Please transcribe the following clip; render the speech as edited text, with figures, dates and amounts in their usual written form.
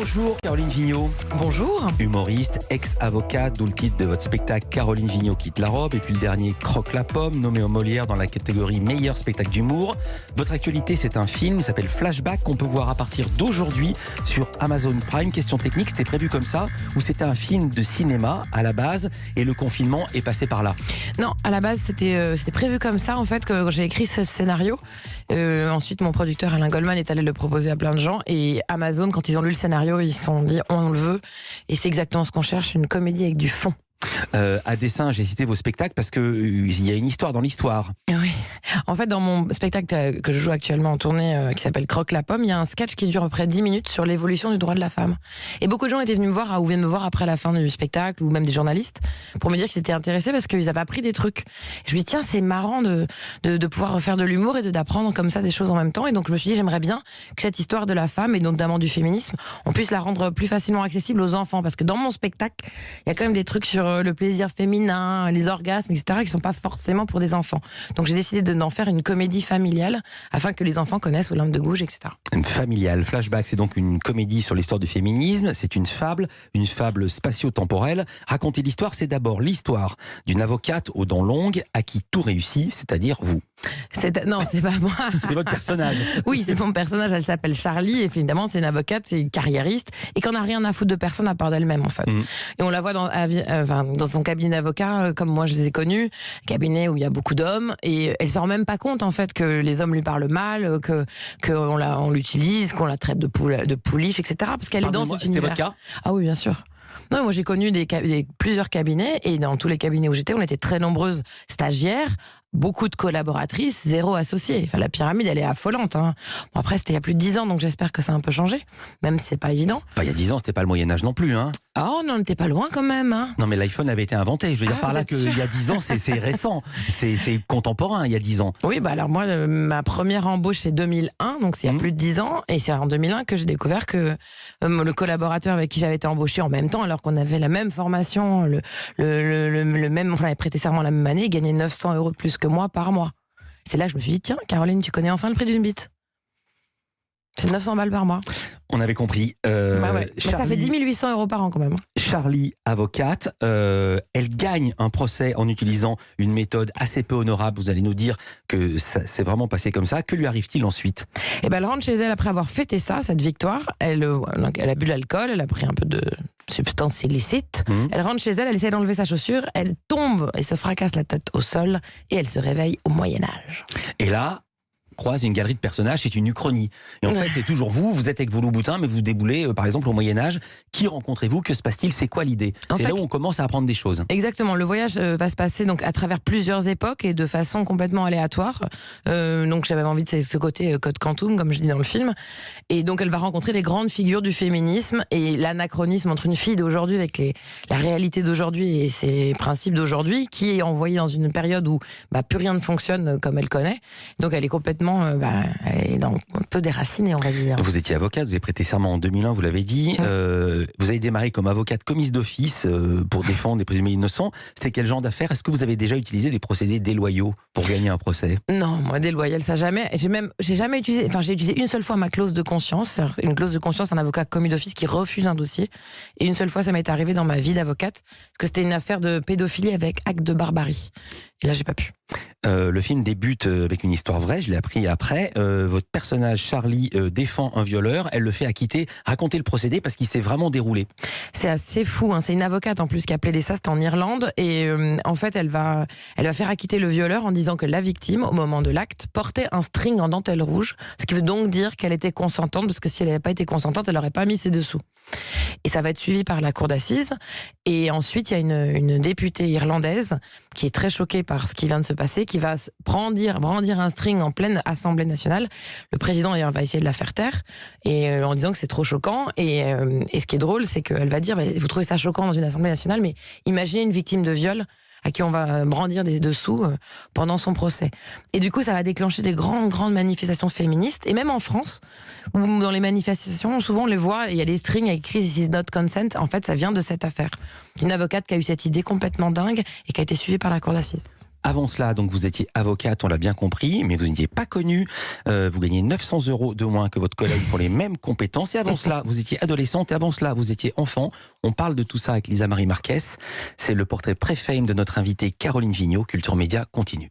Bonjour Caroline Vigneault. Bonjour. Humoriste, ex-avocate, d'où le titre de votre spectacle Caroline Vigneault quitte la robe, et puis le dernier Croque la pomme, nommé au Molière dans la catégorie meilleur spectacle d'humour. Votre actualité, c'est un film, il s'appelle Flashback, qu'on peut voir à partir d'aujourd'hui sur Amazon Prime. Question technique, c'était prévu comme ça, ou c'était un film de cinéma à la base, et le confinement est passé par là? Non, à la base, c'était prévu comme ça, en fait, que j'ai écrit ce scénario. Ensuite, mon producteur Alain Goldman est allé le proposer à plein de gens, et Amazon, quand ils ont lu le scénario, ils se sont dit on le veut, et c'est exactement ce qu'on cherche, une comédie avec du fond. À dessein, j'ai cité vos spectacles parce que il y a une histoire dans l'histoire. Oui. En fait, dans mon spectacle que je joue actuellement en tournée, qui s'appelle Croque la pomme, il y a un sketch qui dure à peu près 10 minutes sur l'évolution du droit de la femme. Et beaucoup de gens étaient venus me voir, ou viennent me voir après la fin du spectacle, ou même des journalistes, pour me dire qu'ils étaient intéressés parce qu'ils avaient appris des trucs. Je me dis, tiens, c'est marrant de pouvoir faire de l'humour et d'apprendre comme ça des choses en même temps. Et donc, je me suis dit, j'aimerais bien que cette histoire de la femme, et notamment du féminisme, on puisse la rendre plus facilement accessible aux enfants. Parce que dans mon spectacle, il y a quand même des trucs sur le plaisir féminin, les orgasmes, etc., qui ne sont pas forcément pour des enfants. Donc j'ai décidé d'en faire une comédie familiale afin que les enfants connaissent Olympe de Gouges, etc. Familiale. Flashback, c'est donc une comédie sur l'histoire du féminisme. C'est une fable spatio-temporelle. Raconter l'histoire, c'est d'abord l'histoire d'une avocate aux dents longues à qui tout réussit, c'est-à-dire vous. Non, c'est pas moi. C'est votre personnage. Oui, c'est mon personnage. Elle s'appelle Charlie. Et évidemment, c'est une avocate, c'est une carriériste et qu'on n'a rien à foutre de personne à part d'elle-même, en fait. Et on la voit dans son cabinet d'avocat, comme moi je les ai connus, cabinet où il y a beaucoup d'hommes, et elle se rend même pas compte, en fait, que les hommes lui parlent mal, qu'on l'utilise, qu'on la traite de pouliche, etc. Parce qu'elle est dans cet univers. C'était votre cas? Ah oui, bien sûr. Non, moi j'ai connu plusieurs cabinets, et dans tous les cabinets où j'étais, on était très nombreuses stagiaires, beaucoup de collaboratrices, zéro associé. Enfin, la pyramide, elle est affolante. Bon, après, c'était il y a plus de 10 ans, donc j'espère que ça a un peu changé, même si c'est pas évident. Enfin, il y a 10 ans, c'était pas le Moyen-Âge non plus, hein. Oh, on n'était pas loin quand même, hein. Non, mais l'iPhone avait été inventé. Je veux dire par là qu'il y a 10 ans, c'est récent. C'est contemporain, il y a 10 ans. Oui, alors moi, ma première embauche, c'est 2001, donc c'est il y a plus de 10 ans. Et c'est en 2001 que j'ai découvert que le collaborateur avec qui j'avais été embauché en même temps, alors qu'on avait la même formation, on avait prêté serment la même année, il gagnait 900 € de plus que moi par mois. C'est là que je me suis dit, tiens, Caroline, tu connais enfin le prix d'une bite. C'est 900 balles par mois. On avait compris. Ouais. Charlie, ça fait 10 800 € par an quand même. Charlie, avocate, elle gagne un procès en utilisant une méthode assez peu honorable. Vous allez nous dire que ça s'est vraiment passé comme ça. Que lui arrive-t-il ensuite? Elle rentre chez elle après avoir fêté cette victoire. Elle a bu de l'alcool, elle a pris un peu de substances illicites. Elle rentre chez elle, elle essaie d'enlever sa chaussure, elle tombe et se fracasse la tête au sol, et elle se réveille au Moyen-Âge. Et là, croise une galerie de personnages, c'est une uchronie. Et en fait, c'est toujours vous êtes avec vos loups-boutins, mais vous déboulez, par exemple, au Moyen-Âge. Qui rencontrez-vous? Que se passe-t-il? C'est quoi l'idée? C'est là où on commence à apprendre des choses. Exactement. Le voyage va se passer donc à travers plusieurs époques et de façon complètement aléatoire. Donc j'avais envie de ce côté Code Quantum, comme je dis dans le film. Et donc elle va rencontrer les grandes figures du féminisme et l'anachronisme entre une fille d'aujourd'hui avec la réalité d'aujourd'hui et ses principes d'aujourd'hui, qui est envoyée dans une période où plus rien ne fonctionne comme elle connaît. Donc elle est complètement elle est un peu déracinée, on va dire. Vous étiez avocate, vous avez prêté serment en 2001, vous l'avez dit. Vous avez démarré comme avocate commise d'office pour défendre des présumés innocents. C'était quel genre d'affaire? Est-ce que vous avez déjà utilisé des procédés déloyaux pour gagner un procès? Non, moi déloyal, ça jamais. J'ai jamais utilisé. Enfin, j'ai utilisé une seule fois ma clause de conscience. Une clause de conscience, un avocat commis d'office qui refuse un dossier. Et une seule fois, ça m'est arrivé dans ma vie d'avocate, parce que c'était une affaire de pédophilie avec acte de barbarie. Et là, j'ai pas pu. Le film débute avec une histoire vraie, je l'ai appris après. Votre personnage Charlie défend un violeur, elle le fait acquitter. Racontez le procédé parce qu'il s'est vraiment déroulé. C'est assez fou, hein. C'est une avocate en plus qui a plaidé ça, c'était en Irlande. Et en fait, elle va faire acquitter le violeur en disant que la victime, au moment de l'acte, portait un string en dentelle rouge. Ce qui veut donc dire qu'elle était consentante, parce que si elle n'avait pas été consentante, elle n'aurait pas mis ses dessous. Et ça va être suivi par la cour d'assises. Et ensuite, il y a une députée irlandaise qui est très choquée par ce qui vient de se passer, qui va brandir un string en pleine Assemblée nationale. Le président d'ailleurs va essayer de la faire taire, et en disant que c'est trop choquant. Et ce qui est drôle, c'est qu'elle va dire, vous trouvez ça choquant dans une Assemblée nationale, mais imaginez une victime de viol à qui on va brandir des dessous pendant son procès. Et du coup, ça va déclencher des grandes manifestations féministes, et même en France, où dans les manifestations, souvent on les voit, il y a des strings avec écrit "This is not consent". En fait, ça vient de cette affaire. Une avocate qui a eu cette idée complètement dingue et qui a été suivie par la cour d'assises. Avant cela, donc vous étiez avocate, on l'a bien compris, mais vous n'étiez pas connue. Vous gagnez 900 € de moins que votre collègue pour les mêmes compétences. Et avant cela, vous étiez adolescente. Et avant cela, vous étiez enfant. On parle de tout ça avec Lisa Marie Marquez. C'est le portrait pré-fame de notre invitée Caroline Vigneault. Culture Média continue.